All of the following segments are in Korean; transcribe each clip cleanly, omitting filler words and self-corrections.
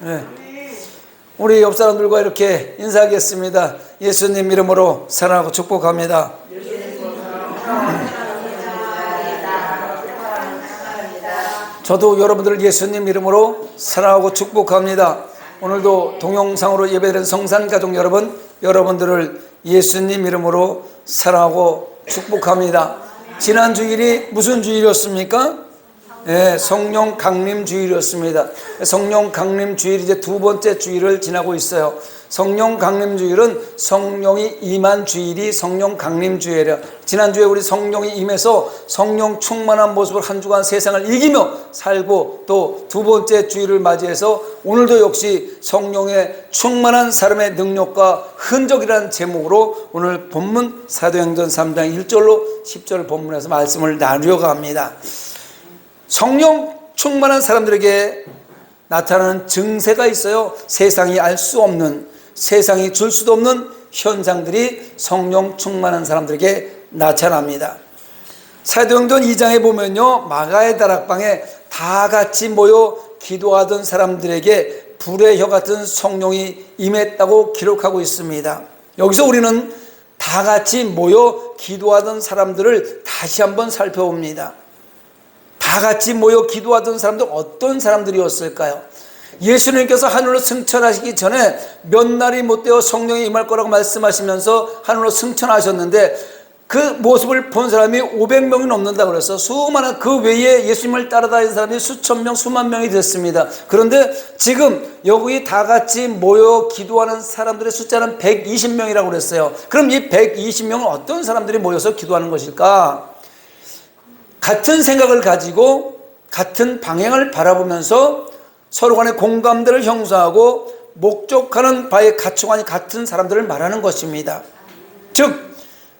네. 우리 옆 사람들과 이렇게 인사하겠습니다. 예수님 이름으로 사랑하고 축복합니다. 저도 여러분들을 예수님 이름으로 사랑하고 축복합니다. 오늘도 동영상으로 예배드리는 성산가족 여러분, 여러분들을 예수님 이름으로 사랑하고 축복합니다. 지난 주일이 무슨 주일이었습니까? 네, 성령 강림 주일이었습니다. 성령 강림 주일 이제 두 번째 주일을 지나고 있어요. 성령 강림 주일은 성령이 임한 주일이 성령 강림 주일이에요. 지난주에 우리 성령이 임해서 성령 충만한 모습으로 한 주간 세상을 이기며 살고, 또 두 번째 주일을 맞이해서 오늘도 역시 성령의 충만한 사람의 능력과 흔적이라는 제목으로 오늘 본문 사도행전 3장 1절로 10절 본문에서 말씀을 나누려고 합니다. 성령 충만한 사람들에게 나타나는 증세가 있어요. 세상이 알 수 없는, 세상이 줄 수도 없는 현상들이 성령 충만한 사람들에게 나타납니다. 사도행전 2장에 보면요, 마가의 다락방에 다 같이 모여 기도하던 사람들에게 불의 혀 같은 성령이 임했다고 기록하고 있습니다. 여기서 우리는 다 같이 모여 기도하던 사람들을 다시 한번 살펴봅니다. 다 같이 모여 기도하던 사람들, 어떤 사람들이었을까요? 예수님께서 하늘로 승천하시기 전에 몇 날이 못 되어 성령이 임할 거라고 말씀하시면서 하늘로 승천하셨는데, 그 모습을 본 사람이 500명이 넘는다고 그래서 수많은, 그 외에 예수님을 따라다니는 사람이 수천 명, 수만 명이 됐습니다. 그런데 지금 여기 다 같이 모여 기도하는 사람들의 숫자는 120명이라고 그랬어요. 그럼 이 120명은 어떤 사람들이 모여서 기도하는 것일까? 같은 생각을 가지고 같은 방향을 바라보면서 서로 간의 공감대를 형성하고 목적하는 바에 가치관이 같은 사람들을 말하는 것입니다. 즉,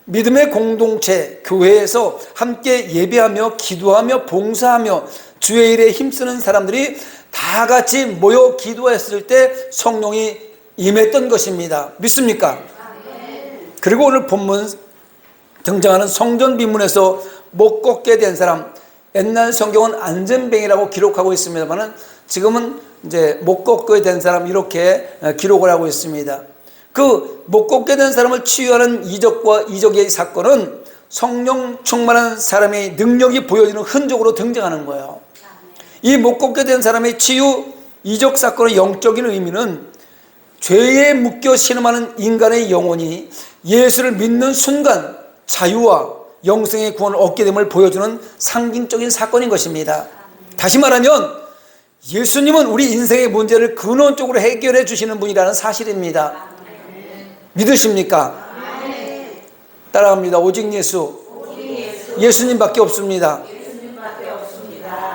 믿음의 공동체, 교회에서 함께 예배하며 기도하며 봉사하며 주의 일에 힘쓰는 사람들이 다 같이 모여 기도했을 때 성령이 임했던 것입니다. 믿습니까? 그리고 오늘 본문 등장하는 성전 빈문에서 못 걷게 된 사람, 옛날 성경은 안전뱅이라고 기록하고 있습니다만 지금은 이제 못 걷게 된 사람 이렇게 기록을 하고 있습니다. 그 못 걷게 된 사람을 치유하는 이적과 이적의 사건은 성령 충만한 사람의 능력이 보여지는 흔적으로 등장하는 거예요. 이 못 걷게 된 사람의 치유 이적 사건의 영적인 의미는 죄에 묶여 신음하는 인간의 영혼이 예수를 믿는 순간 자유와 영생의 구원을 얻게 됨을 보여주는 상징적인 사건인 것입니다. 다시 말하면 예수님은 우리 인생의 문제를 근원적으로 해결해 주시는 분이라는 사실입니다. 믿으십니까? 따라합니다. 오직 예수. 예수님밖에 없습니다.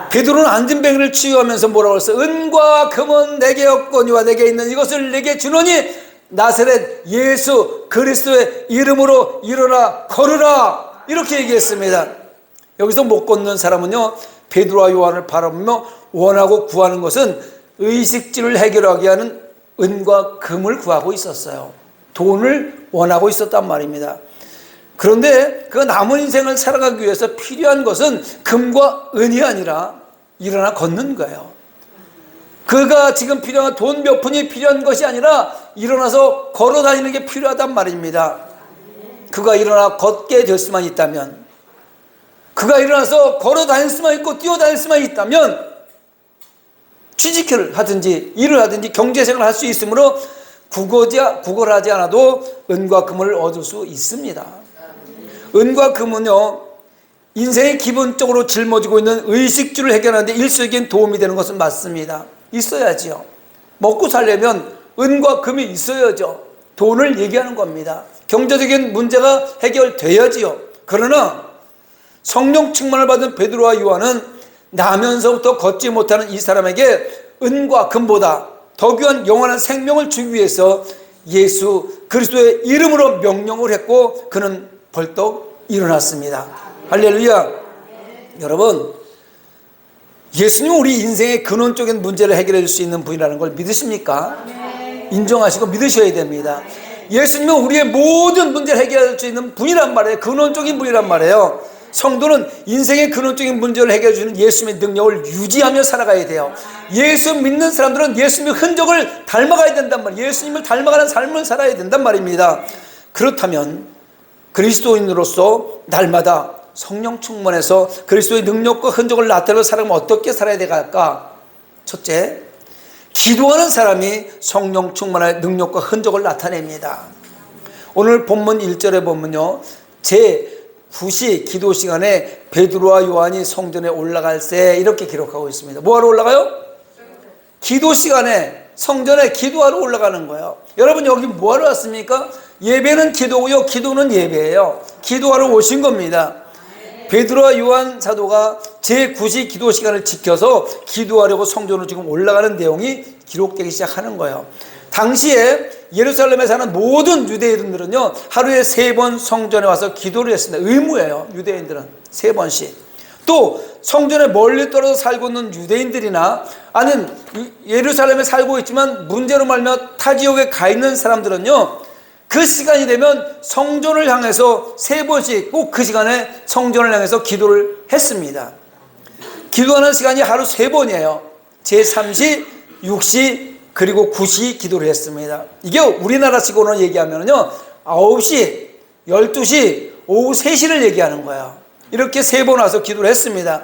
베드로는 안전뱅이를 치유하면서 뭐라고 했어요? 은과 금은 내게 없거니와 내게 있는 이것을 내게 주노니 나사렛 예수 그리스도의 이름으로 일어나 걸으라, 이렇게 얘기했습니다. 여기서 못 걷는 사람은요, 베드로와 요한을 바라보며 원하고 구하는 것은 의식주를 해결하게 하는 은과 금을 구하고 있었어요. 돈을 원하고 있었단 말입니다. 그런데 그 남은 인생을 살아가기 위해서 필요한 것은 금과 은이 아니라 일어나 걷는 거예요. 그가 지금 필요한 돈 몇 푼이 필요한 것이 아니라 일어나서 걸어 다니는 게 필요하단 말입니다. 그가 일어나 걷게 될 수만 있다면, 그가 일어나서 걸어 다닐 수만 있고 뛰어 다닐 수만 있다면 취직을 하든지 일을 하든지 경제생활을 할 수 있으므로 구걸하지 않아도 은과 금을 얻을 수 있습니다. 은과 금은요, 인생의 기본적으로 짊어지고 있는 의식주를 해결하는데 일시적인 도움이 되는 것은 맞습니다. 있어야지요. 먹고 살려면 은과 금이 있어야죠. 돈을 얘기하는 겁니다. 경제적인 문제가 해결돼야지요. 그러나 성령 충만을 받은 베드로와 요한은 나면서부터 걷지 못하는 이 사람에게 은과 금보다 더 귀한 영원한 생명을 주기 위해서 예수 그리스도의 이름으로 명령을 했고 그는 벌떡 일어났습니다. 할렐루야. 여러분, 예수님은 우리 인생의 근원적인 문제를 해결해 줄 수 있는 분이라는 걸 믿으십니까? 인정하시고 믿으셔야 됩니다. 예수님은 우리의 모든 문제를 해결해 줄 수 있는 분이란 말이에요. 근원적인 분이란 말이에요. 성도는 인생의 근원적인 문제를 해결해 주는 예수님의 능력을 유지하며 살아가야 돼요. 예수 믿는 사람들은 예수님의 흔적을 닮아가야 된단 말이에요. 예수님을 닮아가는 삶을 살아야 된단 말입니다. 그렇다면 그리스도인으로서 날마다 성령 충만해서 그리스도의 능력과 흔적을 나타내는 사람은 어떻게 살아야 될까? 첫째, 기도하는 사람이 성령 충만의 능력과 흔적을 나타냅니다. 오늘 본문 1절에 보면요, 제9시 기도 시간에 베드로와 요한이 성전에 올라갈 때 이렇게 기록하고 있습니다. 뭐하러 올라가요? 기도 시간에 성전에 기도하러 올라가는 거예요. 여러분, 여기 뭐하러 왔습니까? 예배는 기도고요, 기도는 예배예요. 기도하러 오신 겁니다. 베드로와 요한 사도가 제9시 기도 시간을 지켜서 기도하려고 성전으로 지금 올라가는 내용이 기록되기 시작하는 거예요. 당시에 예루살렘에 사는 모든 유대인들은요, 하루에 3번 성전에 와서 기도를 했습니다. 의무예요. 유대인들은 3번씩. 또 성전에 멀리 떨어져 살고 있는 유대인들이나 아니면 예루살렘에 살고 있지만 문제로 말며 타 지역에 가 있는 사람들은요, 그 시간이 되면 성전을 향해서 3번씩 꼭 그 시간에 성전을 향해서 기도를 했습니다. 기도하는 시간이 하루 3번이에요. 제3시, 6시, 그리고 9시 기도를 했습니다. 이게 우리나라식으로 얘기하면요, 9시, 12시, 오후 3시를 얘기하는 거예요. 이렇게 3번 와서 기도를 했습니다.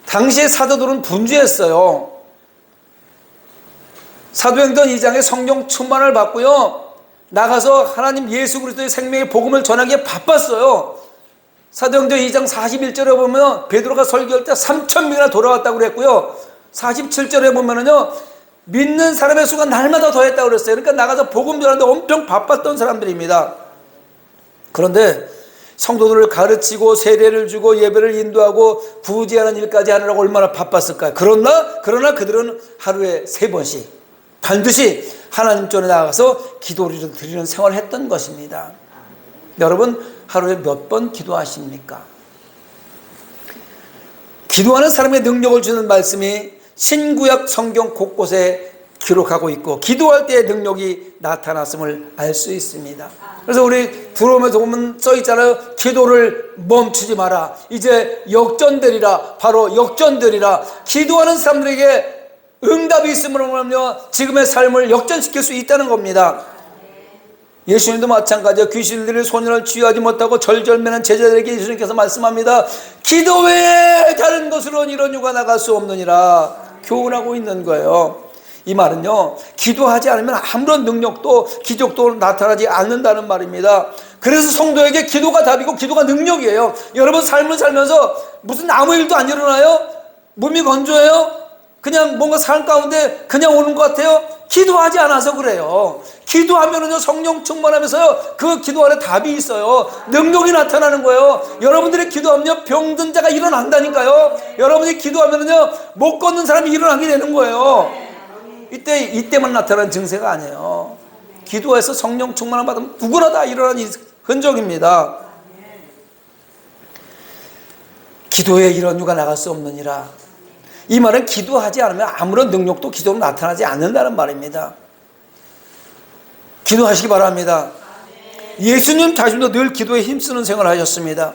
당시에 사도들은 분주했어요. 사도행전 2장에 성령 충만을 받고요, 나가서 하나님 예수 그리스도의 생명의 복음을 전하기에 바빴어요. 사도행전 2장 41절에 보면 베드로가 설교할 때 3,000명이나 돌아왔다고 그랬고요, 47절에 보면은요, 믿는 사람의 수가 날마다 더했다고 그랬어요. 그러니까 나가서 복음 전하는데 엄청 바빴던 사람들입니다. 그런데 성도들을 가르치고 세례를 주고 예배를 인도하고 구제하는 일까지 하느라고 얼마나 바빴을까요? 그러나 그들은 하루에 3번씩 반드시 하나님 전에 나가서 기도를 드리는 생활을 했던 것입니다. 여러분, 하루에 몇 번 기도하십니까? 기도하는 사람의 능력을 주는 말씀이 신구약 성경 곳곳에 기록하고 있고, 기도할 때의 능력이 나타났음을 알 수 있습니다. 그래서 우리 들어오면서 보면 써 있잖아요. 기도를 멈추지 마라. 이제 역전되리라. 바로 역전되리라. 기도하는 사람들에게 응답이 있음으로 말하며 지금의 삶을 역전시킬 수 있다는 겁니다. 예수님도 마찬가지예요. 귀신들이 소년을 치유하지 못하고 절절매는 제자들에게 예수님께서 말씀합니다. 기도 외에 다른 것으로는 이런 유가 나갈 수 없느니라 교훈하고 있는 거예요. 이 말은요, 기도하지 않으면 아무런 능력도 기적도 나타나지 않는다는 말입니다. 그래서 성도에게 기도가 답이고 기도가 능력이에요. 여러분, 삶을 살면서 무슨 아무 일도 안 일어나요? 몸이 건조해요? 그냥 뭔가 삶 가운데 그냥 오는 것 같아요? 기도하지 않아서 그래요. 기도하면은요, 성령 충만하면서요, 그 기도 안에 답이 있어요. 능력이 나타나는 거예요. 여러분들이 기도하면요, 병든 자가 일어난다니까요. 여러분이 기도하면은요, 못 걷는 사람이 일어나게 되는 거예요. 이때만 나타나는 증세가 아니에요. 기도해서 성령 충만을 받으면 누구나 다 일어나는 흔적입니다. 기도에 이런 유가 나갈 수 없느니라. 이 말은 기도하지 않으면 아무런 능력도 기도로 나타나지 않는다는 말입니다. 기도하시기 바랍니다. 예수님 자신도 늘 기도에 힘쓰는 생활을 하셨습니다.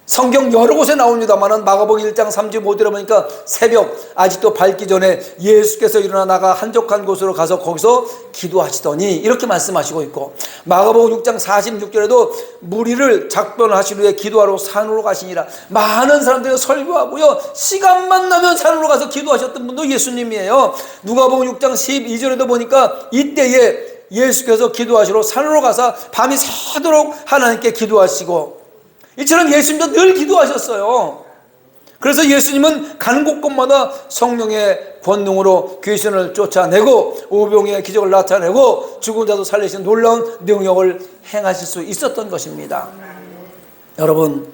성경 여러 곳에 나옵니다만 마가복음 1장 35절에 보니까 새벽 아직도 밝기 전에 예수께서 일어나 나가 한적한 곳으로 가서 거기서 기도하시더니 이렇게 말씀하시고 있고, 마가복음 6장 46절에도 무리를 작별하신 후에 기도하러 산으로 가시니라. 많은 사람들이 설교하고요, 시간만 나면 산으로 가서 기도하셨던 분도 예수님이에요. 누가복음 6장 12절에도 보니까 이때에 예수께서 기도하시러 산으로 가서 밤이 새도록 하나님께 기도하시고, 이처럼 예수님도 늘 기도하셨어요. 그래서 예수님은 가는 곳곳마다 성령의 권능으로 귀신을 쫓아내고 오병이의 기적을 나타내고 죽은 자도 살리신 놀라운 능력을 행하실 수 있었던 것입니다. 여러분,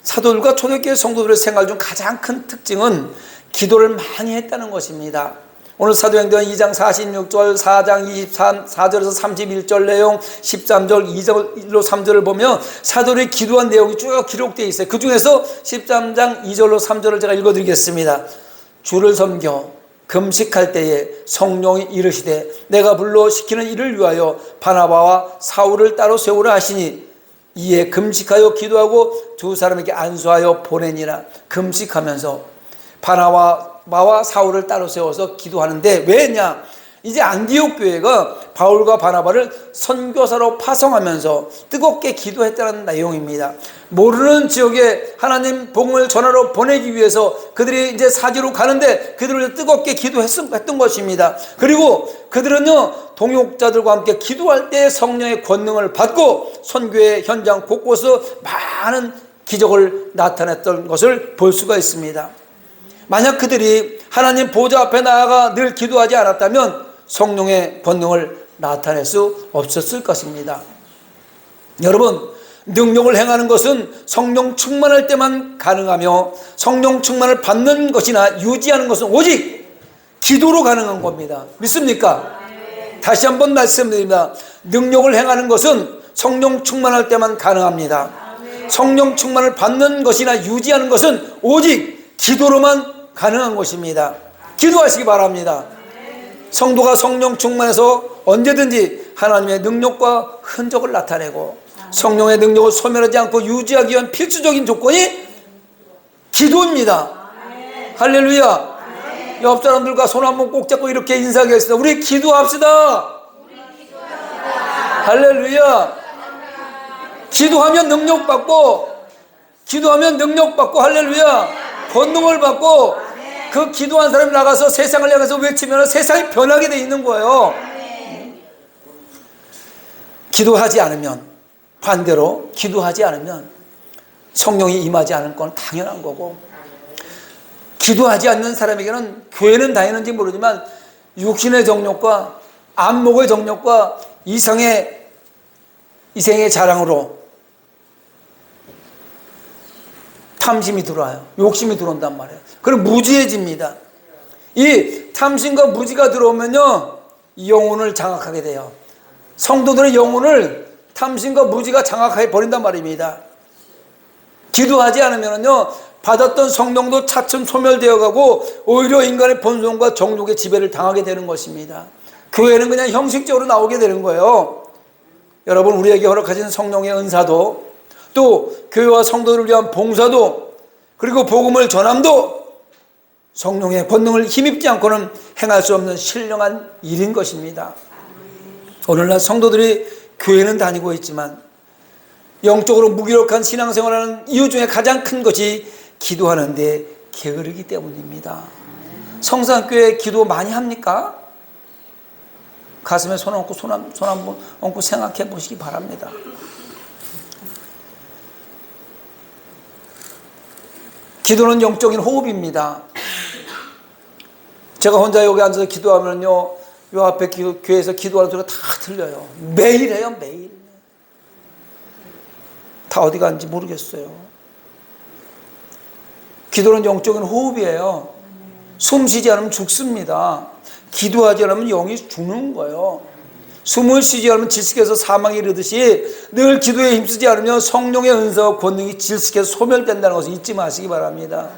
사도들과 초대교회 성도들의 생활 중 가장 큰 특징은 기도를 많이 했다는 것입니다. 오늘 사도행전 2장 46절, 4장 24절에서 31절 내용, 13절 2절로 3절을 보면 사도들이 기도한 내용이 쭉 기록되어 있어요. 그 중에서 13장 2절로 3절을 제가 읽어드리겠습니다. 주를 섬겨 금식할 때에 성령이 이르시되 내가 불러 시키는 일을 위하여 바나바와 사울을 따로 세우라 하시니 이에 금식하여 기도하고 두 사람에게 안수하여 보내니라. 금식하면서 바나바와 바나바와 사울을 따로 세워서 기도하는데, 왜냐? 이제 안디옥 교회가 바울과 바나바를 선교사로 파송하면서 뜨겁게 기도했다는 내용입니다. 모르는 지역에 하나님 복음을 전하러 보내기 위해서 그들이 이제 사지로 가는데 그들을 뜨겁게 기도했던 것입니다. 그리고 그들은요, 동역자들과 함께 기도할 때 성령의 권능을 받고 선교의 현장 곳곳에서 많은 기적을 나타냈던 것을 볼 수가 있습니다. 만약 그들이 하나님 보좌 앞에 나아가 늘 기도하지 않았다면 성령의 권능을 나타낼 수 없었을 것입니다. 여러분, 능력을 행하는 것은 성령 충만할 때만 가능하며 성령 충만을 받는 것이나 유지하는 것은 오직 기도로 가능한 겁니다. 믿습니까? 다시 한번 말씀드립니다. 능력을 행하는 것은 성령 충만할 때만 가능합니다. 성령 충만을 받는 것이나 유지하는 것은 오직 기도로만 가능한 것입니다. 기도하시기 바랍니다. 성도가 성령 충만해서 언제든지 하나님의 능력과 흔적을 나타내고 성령의 능력을 소멸하지 않고 유지하기 위한 필수적인 조건이 기도입니다. 할렐루야. 옆 사람들과 손 한번 꼭 잡고 이렇게 인사하겠습니다. 우리 기도합시다. 할렐루야. 기도하면 능력받고, 기도하면 능력받고, 할렐루야, 권능을 받고, 그 기도한 사람이 나가서 세상을 향해서 외치면 세상이 변하게 돼 있는 거예요. 기도하지 않으면, 반대로 기도하지 않으면 성령이 임하지 않을 건 당연한 거고, 기도하지 않는 사람에게는 교회는 다니는지 모르지만 육신의 정욕과 안목의 정욕과 이생의 자랑으로 탐심이 들어와요. 욕심이 들어온단 말이에요. 그럼 무지해집니다. 이 탐심과 무지가 들어오면요, 영혼을 장악하게 돼요. 성도들의 영혼을 탐심과 무지가 장악해 버린단 말입니다. 기도하지 않으면요, 받았던 성령도 차츰 소멸되어 가고 오히려 인간의 본성과 정욕의 지배를 당하게 되는 것입니다. 교회는 그냥 형식적으로 나오게 되는 거예요. 여러분, 우리에게 허락하신 성령의 은사도, 또 교회와 성도들을 위한 봉사도, 그리고 복음을 전함도 성령의 권능을 힘입지 않고는 행할 수 없는 신령한 일인 것입니다. 오늘날 성도들이 교회는 다니고 있지만 영적으로 무기력한 신앙생활하는 이유 중에 가장 큰 것이 기도하는 데 게으르기 때문입니다. 성산교회 기도 많이 합니까? 가슴에 손 얹고 손 한번 얹고 생각해 보시기 바랍니다. 기도는 영적인 호흡입니다. 제가 혼자 여기 앉아서 기도하면요, 요 앞에 교회에서 기도하는 소리가 다 들려요. 매일 해요, 매일. 다 어디 갔는지 모르겠어요. 기도는 영적인 호흡이에요. 숨 쉬지 않으면 죽습니다. 기도하지 않으면 영이 죽는 거예요. 숨을 쉬지 않으면 질식해서 사망에 이르듯이 늘 기도에 힘쓰지 않으면 성령의 은사와 권능이 질식해서 소멸된다는 것을 잊지 마시기 바랍니다.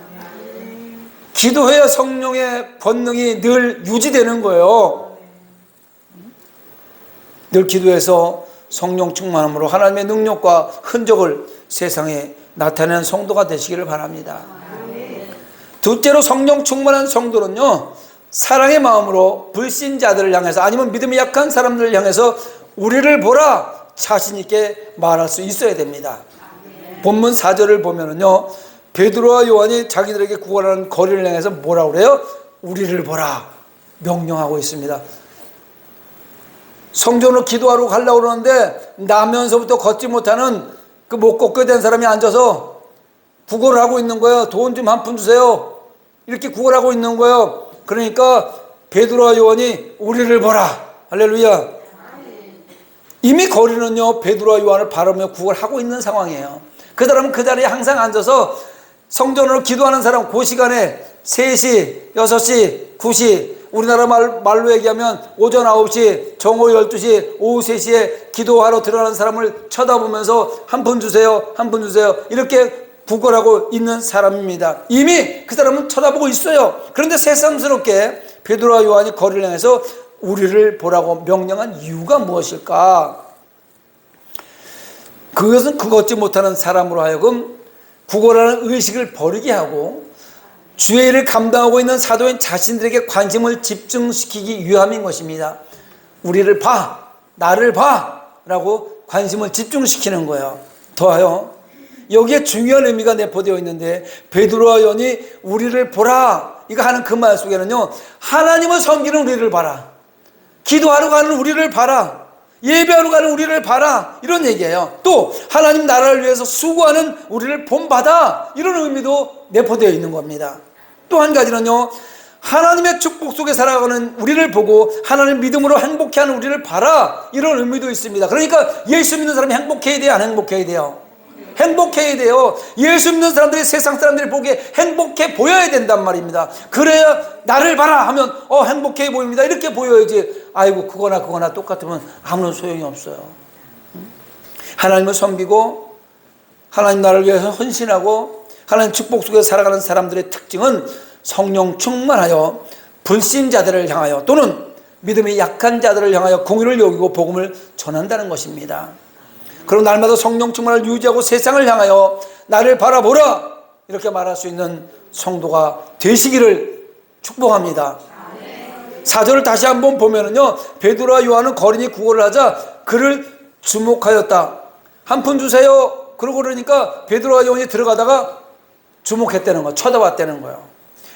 기도해야 성령의 권능이 늘 유지되는 거예요. 늘 기도해서 성령 충만함으로 하나님의 능력과 흔적을 세상에 나타내는 성도가 되시기를 바랍니다. 둘째로 성령 충만한 성도는요, 사랑의 마음으로 불신자들을 향해서, 아니면 믿음이 약한 사람들을 향해서 우리를 보라 자신 있게 말할 수 있어야 됩니다. 본문 4절을 보면은요, 베드로와 요한이 자기들에게 구걸하는 거리를 향해서 뭐라고 그래요? 우리를 보라 명령하고 있습니다. 성전으로 기도하러 가려고 그러는데 나면서부터 걷지 못하는 그 못 걷게 된 사람이 앉아서 구걸을 하고 있는 거예요. 돈 좀 한 푼 주세요. 이렇게 구걸하고 있는 거예요. 그러니까 베드로와 요한이 우리를 보라. 할렐루야. 이미 거리는요, 베드로와 요한을 바라보며 구걸하고 있는 상황이에요. 그 사람은 그 자리에 항상 앉아서 성전으로 기도하는 사람, 그 시간에 3시, 6시, 9시, 우리나라 말로 얘기하면 오전 9시, 정오 12시, 오후 3시에 기도하러 들어가는 사람을 쳐다보면서 한 푼 주세요, 한 푼 주세요, 이렇게 구걸하고 있는 사람입니다. 이미 그 사람은 쳐다보고 있어요. 그런데 새삼스럽게 베드로와 요한이 거리를 향해서 우리를 보라고 명령한 이유가 무엇일까? 그것은 걷지 못하는 사람으로 하여금 구걸하는 의식을 버리게 하고 주의 일을 감당하고 있는 사도인 자신들에게 관심을 집중시키기 위함인 것입니다. 우리를 봐, 나를 봐 라고 관심을 집중시키는 거예요. 더하여 여기에 중요한 의미가 내포되어 있는데, 베드로와 요한이 우리를 보라 이거 하는 그 말 속에는요, 하나님을 섬기는 우리를 봐라, 기도하러 가는 우리를 봐라, 예배하러 가는 우리를 봐라, 이런 얘기예요. 또 하나님 나라를 위해서 수고하는 우리를 본받아, 이런 의미도 내포되어 있는 겁니다. 또 한 가지는요, 하나님의 축복 속에 살아가는 우리를 보고 하나님 믿음으로 행복해하는 우리를 봐라, 이런 의미도 있습니다. 그러니까 예수 믿는 사람이 행복해야 돼요, 안 행복해야 돼요? 행복해야 돼요. 예수 믿는 사람들이 세상 사람들이 보기에 행복해 보여야 된단 말입니다. 그래야 나를 봐라 하면 행복해 보입니다, 이렇게 보여야지. 아이고 그거나 똑같으면 아무런 소용이 없어요. 하나님을 섬기고 하나님 나라를 위해서 헌신하고 하나님 축복 속에 살아가는 사람들의 특징은 성령 충만하여 불신자들을 향하여 또는 믿음이 약한 자들을 향하여 공의를 여기고 복음을 전한다는 것입니다. 그럼 날마다 성령 충만을 유지하고 세상을 향하여 나를 바라보라 이렇게 말할 수 있는 성도가 되시기를 축복합니다. 4절을 다시 한번 보면은요, 베드로와 요한은 거린이 구걸을 하자 그를 주목하였다. 한 푼 주세요 그러고 그러니까 베드로와 요한이 들어가다가 주목했다는 거예요. 쳐다봤다는 거예요.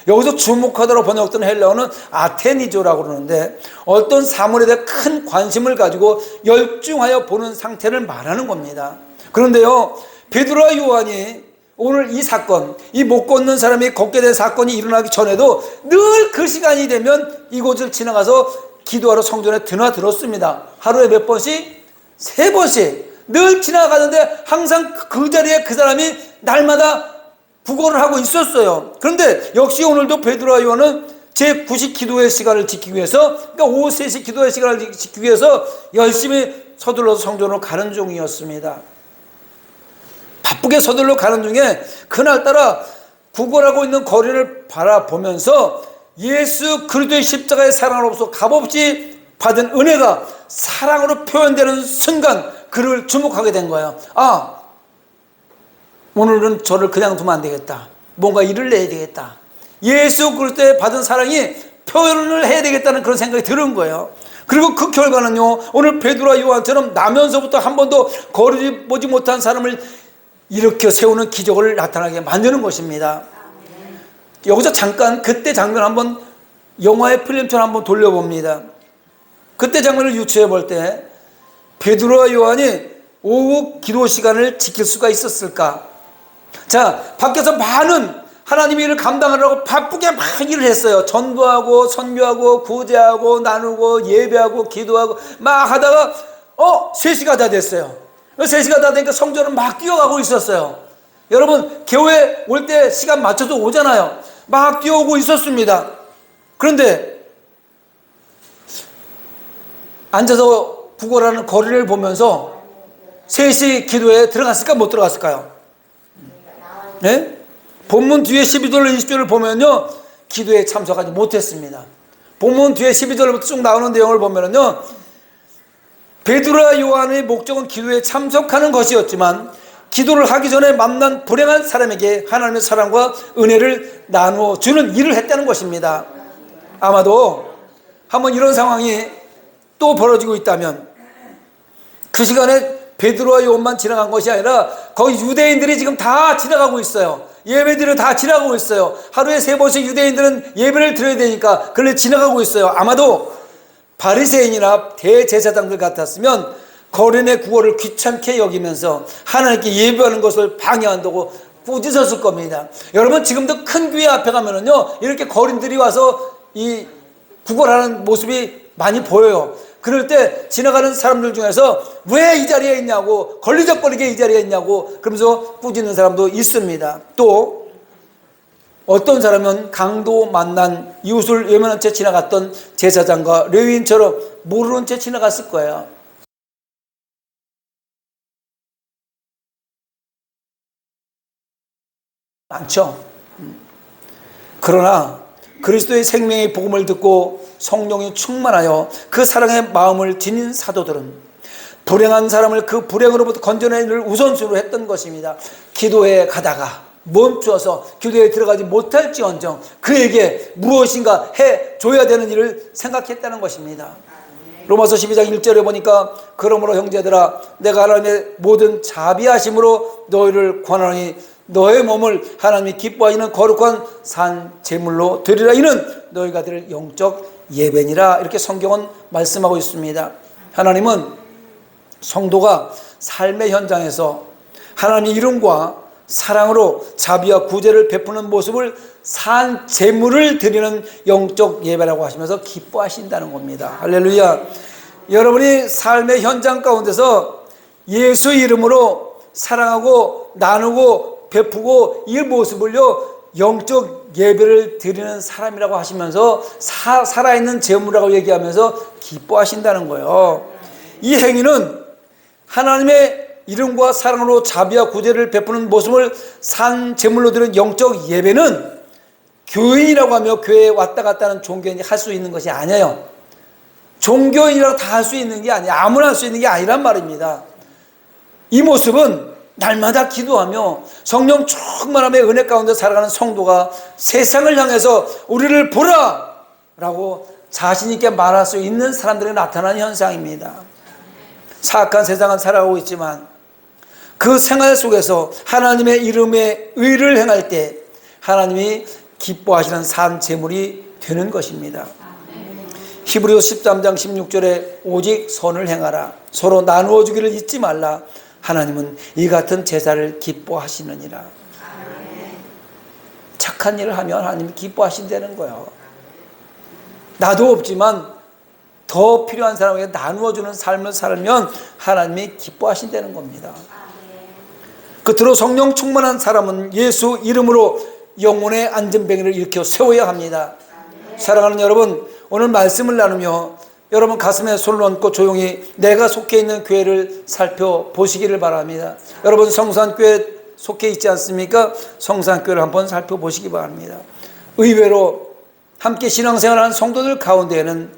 여기서 주목하다로 번역된 헬라어는 아테니조라고 그러는데, 어떤 사물에 대해 큰 관심을 가지고 열중하여 보는 상태를 말하는 겁니다. 그런데요, 베드로와 요한이 오늘 이 사건, 이 못 걷는 사람이 걷게 된 사건이 일어나기 전에도 늘 그 시간이 되면 이곳을 지나가서 기도하러 성전에 드나들었습니다. 하루에 몇 번씩? 3번씩 늘 지나가는데 항상 그 자리에 그 사람이 날마다 구걸을 하고 있었어요. 그런데 역시 오늘도 베드로와 요한은 제9시 기도의 시간을 지키기 위해서, 그러니까 오후 3시 기도의 시간을 지키기 위해서 열심히 서둘러서 성전으로 가는 중이었습니다. 바쁘게 서둘러 가는 중에 그날따라 구걸하고 있는 거리를 바라보면서 예수 그리스도의 십자가의 사랑으로부터 값없이 받은 은혜가 사랑으로 표현되는 순간 그를 주목하게 된 거예요. 오늘은 저를 그냥 두면 안 되겠다, 뭔가 일을 내야 되겠다, 예수 그리스도에 받은 사랑이 표현을 해야 되겠다는 그런 생각이 드는 거예요. 그리고 그 결과는요, 오늘 베드로와 요한처럼 나면서부터 한 번도 거르지 못한 사람을 일으켜 세우는 기적을 나타나게 만드는 것입니다. 여기서 잠깐 그때 장면 한번 영화의 필름처럼 한번 돌려봅니다. 그때 장면을 유추해 볼 때 베드로와 요한이 오후 기도 시간을 지킬 수가 있었을까? 자, 밖에서 많은 하나님의 일을 감당하려고 바쁘게 막 일을 했어요. 전도하고 선교하고 구제하고 나누고 예배하고 기도하고 막 하다가 3시가 다 됐어요. 3시가 다 되니까 성전은 막 뛰어가고 있었어요. 여러분 교회 올 때 시간 맞춰서 오잖아요. 막 뛰어오고 있었습니다. 그런데 앉아서 구걸하는 거리를 보면서 3시 기도에 들어갔을까 못 들어갔을까요? 네? 본문 뒤에 12절 20절을 보면요, 기도에 참석하지 못했습니다. 본문 뒤에 12절부터 쭉 나오는 내용을 보면요, 베드로와 요한의 목적은 기도에 참석하는 것이었지만 기도를 하기 전에 만난 불행한 사람에게 하나님의 사랑과 은혜를 나누어 주는 일을 했다는 것입니다. 아마도 한번 이런 상황이 또 벌어지고 있다면 그 시간에 베드로와 요한만 지나간 것이 아니라 거기 유대인들이 지금 다 지나가고 있어요. 예배들은 다 지나가고 있어요. 하루에 3번씩 유대인들은 예배를 드려야 되니까 그걸 지나가고 있어요. 아마도 바리새인이나 대제사장들 같았으면 거린의 구걸을 귀찮게 여기면서 하나님께 예배하는 것을 방해한다고 꾸짖었을 겁니다. 여러분 지금도 큰 교회 앞에 가면은요, 이렇게 거린들이 와서 이 구걸하는 모습이 많이 보여요. 그럴 때 지나가는 사람들 중에서 왜 이 자리에 있냐고, 걸리적거리게 이 자리에 있냐고 그러면서 꾸짖는 사람도 있습니다. 또 어떤 사람은 강도 만난 이웃을 외면한 채 지나갔던 제사장과 레위인처럼 모르는 채 지나갔을 거예요. 많죠. 그러나 그리스도의 생명의 복음을 듣고 성령이 충만하여 그 사랑의 마음을 지닌 사도들은 불행한 사람을 그 불행으로부터 건져내는 일을 우선순위로 했던 것입니다. 기도에 가다가 멈추어서 교대에 들어가지 못할지언정 그에게 무엇인가 해줘야 되는 일을 생각했다는 것입니다. 로마서 12장 1절에 보니까 그러므로 형제들아 내가 하나님의 모든 자비하심으로 너희를 권하노니 너의 몸을 하나님이 기뻐하시는 거룩한 산 제물로 드리라. 이는 너희가 드릴 영적 예배니라. 이렇게 성경은 말씀하고 있습니다. 하나님은 성도가 삶의 현장에서 하나님의 이름과 사랑으로 자비와 구제를 베푸는 모습을 산 제물을 드리는 영적 예배라고 하시면서 기뻐하신다는 겁니다. 할렐루야. 여러분이 삶의 현장 가운데서 예수 이름으로 사랑하고 나누고 베푸고 이 모습을요 영적 예배를 드리는 사람이라고 하시면서 살아있는 제물이라고 얘기하면서 기뻐하신다는 거예요. 이 행위는 하나님의 이름과 사랑으로 자비와 구제를 베푸는 모습을 산 제물로 드리는 영적 예배는 교인이라고 하며 교회에 왔다 갔다 하는 종교인이 할 수 있는 것이 아니에요. 종교인이라고 다 할 수 있는 게 아니에요. 아무나 할 수 있는 게 아니란 말입니다. 이 모습은 날마다 기도하며 성령 충만함의 은혜 가운데 살아가는 성도가 세상을 향해서 우리를 보라! 라고 자신 있게 말할 수 있는 사람들이 나타나는 현상입니다. 사악한 세상은 살아가고 있지만 그 생활 속에서 하나님의 이름의 의를 행할 때 하나님이 기뻐하시는 산 제물이 되는 것입니다. 히브리서 13장 16절에 오직 선을 행하라 서로 나누어 주기를 잊지 말라 하나님은 이 같은 제사를 기뻐하시느니라. 착한 일을 하면 하나님이 기뻐하신다는 거예요. 나도 없지만 더 필요한 사람에게 나누어주는 삶을 살면 하나님이 기뻐하신다는 겁니다. 끝으로 성령 충만한 사람은 예수 이름으로 영혼의 안전뱅이를 일으켜 세워야 합니다. 사랑하는 여러분, 오늘 말씀을 나누며 여러분 가슴에 손을 얹고 조용히 내가 속해 있는 교회를 살펴보시기를 바랍니다. 여러분 성산교회 속해 있지 않습니까? 성산교회를 한번 살펴보시기 바랍니다. 의외로 함께 신앙생활하는 성도들 가운데에는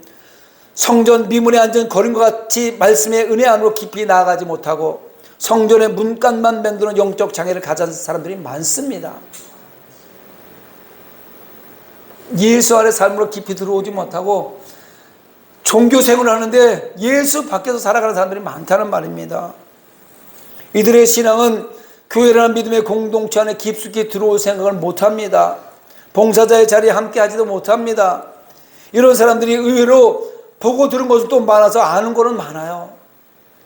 성전 미문에 앉은 거린과 같이 말씀의 은혜 안으로 깊이 나아가지 못하고 성전의 문간만 맴도는 영적 장애를 가진 사람들이 많습니다. 예수 안의 삶으로 깊이 들어오지 못하고 종교 생활을 하는데 예수 밖에서 살아가는 사람들이 많다는 말입니다. 이들의 신앙은 교회라는 믿음의 공동체 안에 깊숙이 들어올 생각을 못합니다. 봉사자의 자리에 함께 하지도 못합니다. 이런 사람들이 의외로 보고 들은 것은 또 많아서 아는 거는 많아요.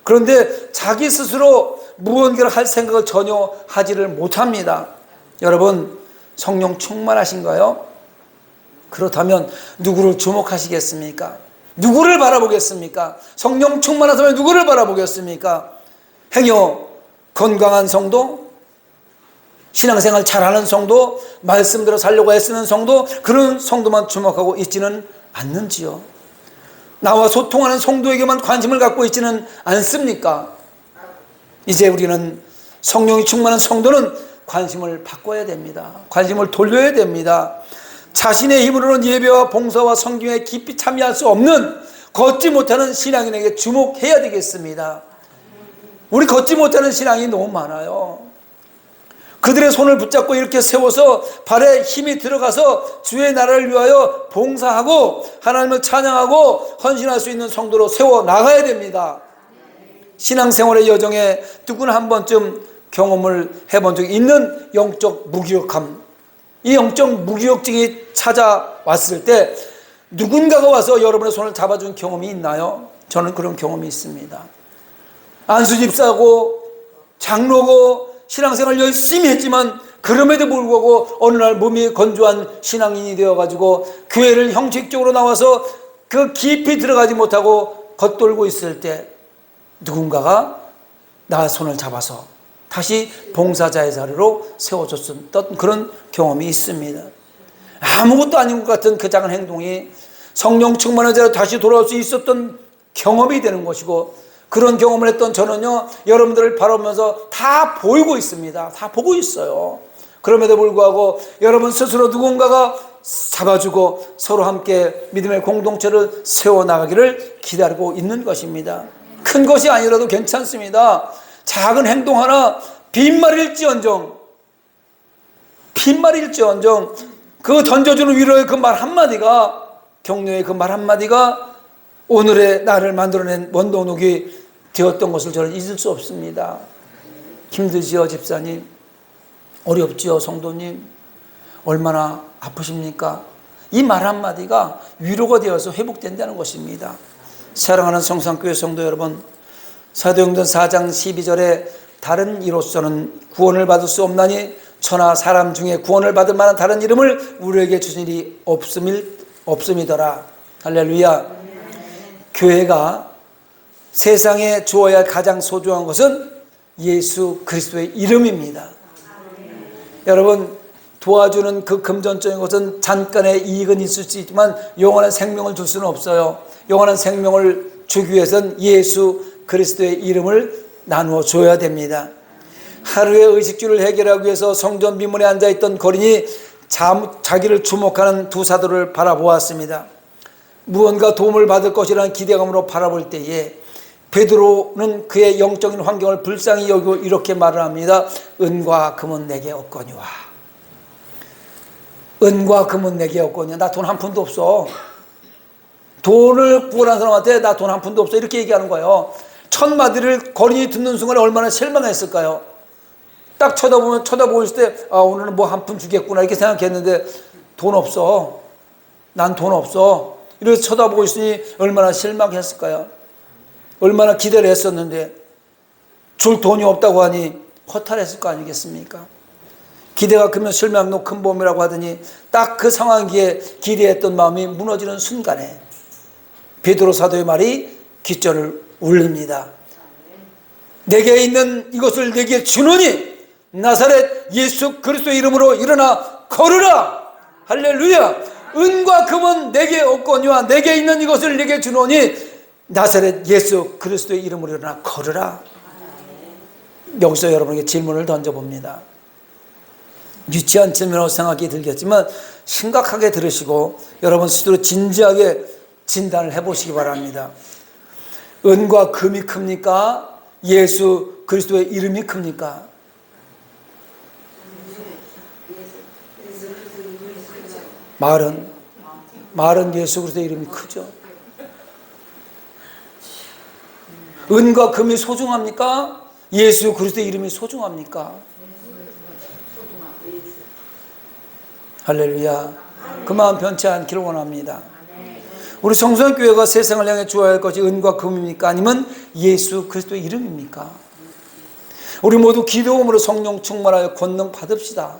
그런데 자기 스스로 무언가를 할 생각을 전혀 하지를 못합니다. 여러분 성령 충만하신가요? 그렇다면 누구를 주목하시겠습니까? 누구를 바라보겠습니까? 성령 충만하시면 누구를 바라보겠습니까? 행여 건강한 성도, 신앙생활 잘하는 성도, 말씀대로 살려고 애쓰는 성도, 그런 성도만 주목하고 있지는 않는지요? 나와 소통하는 성도에게만 관심을 갖고 있지는 않습니까? 이제 우리는 성령이 충만한 성도는 관심을 바꿔야 됩니다. 관심을 돌려야 됩니다. 자신의 힘으로는 예배와 봉사와 성경에 깊이 참여할 수 없는 걷지 못하는 신앙인에게 주목해야 되겠습니다. 우리 걷지 못하는 신앙이 너무 많아요. 그들의 손을 붙잡고 이렇게 세워서 발에 힘이 들어가서 주의 나라를 위하여 봉사하고 하나님을 찬양하고 헌신할 수 있는 성도로 세워 나가야 됩니다. 신앙생활의 여정에 누구나 한 번쯤 경험을 해본 적이 있는 영적 무기력함, 이 영적 무기력증이 찾아왔을 때 누군가가 와서 여러분의 손을 잡아준 경험이 있나요? 저는 그런 경험이 있습니다. 안수집사고 장로고 신앙생활 열심히 했지만 그럼에도 불구하고 어느 날 몸이 건조한 신앙인이 되어가지고 교회를 형식적으로 나와서 그 깊이 들어가지 못하고 겉돌고 있을 때 누군가가 나 손을 잡아서 다시 봉사자의 자리로 세워줬던 그런 경험이 있습니다. 아무것도 아닌 것 같은 그 작은 행동이 성령 충만한 자로 다시 돌아올 수 있었던 경험이 되는 것이고, 그런 경험을 했던 저는요, 여러분들을 바라보면서 다 보이고 있습니다. 다 보고 있어요. 그럼에도 불구하고 여러분 스스로 누군가가 잡아주고 서로 함께 믿음의 공동체를 세워나가기를 기다리고 있는 것입니다. 큰 것이 아니라도 괜찮습니다. 작은 행동 하나 빈말일지언정 빈말일지언정 그 던져주는 위로의 그 말 한마디가, 격려의 그 말 한마디가 오늘의 나를 만들어낸 원동력이 되었던 것을 저는 잊을 수 없습니다. 힘드지요, 집사님? 어렵지요, 성도님? 얼마나 아프십니까? 이 말 한마디가 위로가 되어서 회복된다는 것입니다. 사랑하는 성산교회 성도 여러분, 사도행전 4장 12절에 다른 이로서는 구원을 받을 수 없나니 천하 사람 중에 구원을 받을 만한 다른 이름을 우리에게 주신 일이 없음이더라. 할렐루야. 교회가 세상에 주어야 할 가장 소중한 것은 예수 그리스도의 이름입니다. 여러분, 도와주는 그 금전적인 것은 잠깐의 이익은 있을 수 있지만 영원한 생명을 줄 수는 없어요. 영원한 생명을 주기 위해서는 예수 그리스도의 이름을 나누어 줘야 됩니다. 하루의 의식주를 해결하기 위해서 성전 미문에 앉아있던 거린이 자기를 주목하는 두 사도를 바라보았습니다. 무언가 도움을 받을 것이라는 기대감으로 바라볼 때에 베드로는 그의 영적인 환경을 불쌍히 여기고 이렇게 말을 합니다. 은과 금은 내게 없거니와. 은과 금은 내게 없거니와. 나 돈 한 푼도 없어. 돈을 구원한 사람한테 나 돈 한 푼도 없어, 이렇게 얘기하는 거예요. 첫 마디를 거린이 듣는 순간에 얼마나 실망했을까요? 딱 쳐다보고 있을 때 오늘은 뭐 한 푼 주겠구나 이렇게 생각했는데 돈 없어. 난 돈 없어. 이렇게 쳐다보고 있으니 얼마나 실망했을까요? 얼마나 기대를 했었는데 줄 돈이 없다고 하니 허탈했을 거 아니겠습니까? 기대가 크면 실망도 큰 봄이라고 하더니 딱 그 상황기에 기대했던 마음이 무너지는 순간에 베드로 사도의 말이 귓전을 울립니다. 내게 있는 이것을 내게 주노니 나사렛 예수 그리스도의 이름으로 일어나 걸으라. 할렐루야. 은과 금은 내게 없거니와 내게 있는 이것을 내게 주노니 나사렛 예수 그리스도의 이름으로 일어나 걸으라. 여기서 여러분에게 질문을 던져봅니다. 유치한 질문이라고 생각이 들겠지만 심각하게 들으시고 여러분 스스로 진지하게 진단을 해보시기 바랍니다. 은과 금이 큽니까? 예수 그리스도의 이름이 큽니까? 말은 예수 그리스도의 이름이 크죠. 은과 금이 소중합니까? 예수 그리스도의 이름이 소중합니까? 할렐루야. 그 마음 변치 않기를 원합니다. 우리 성산교회가 세상을 향해 주어야 할 것이 은과 금입니까? 아니면 예수 그리스도의 이름입니까? 우리 모두 기도음으로 성령 충만하여 권능 받읍시다.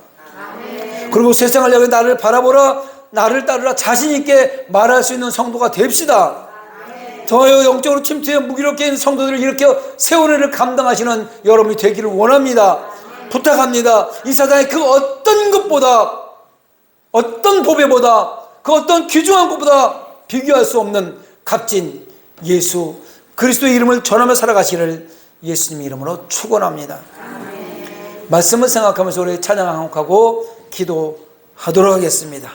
그리고 세상을 향해 나를 바라보라, 나를 따르라 자신 있게 말할 수 있는 성도가 됩시다. 저의 영적으로 침투해 무기력해 있는 성도들을 이렇게 세월을 감당하시는 여러분이 되기를 원합니다. 부탁합니다. 이 세상에 그 어떤 것보다, 어떤 보배보다, 그 어떤 귀중한 것보다 비교할 수 없는 값진 예수 그리스도의 이름을 전하며 살아가시기를 예수님의 이름으로 축원합니다. 말씀을 생각하면서 우리 찬양 한곡하고 기도하도록 하겠습니다.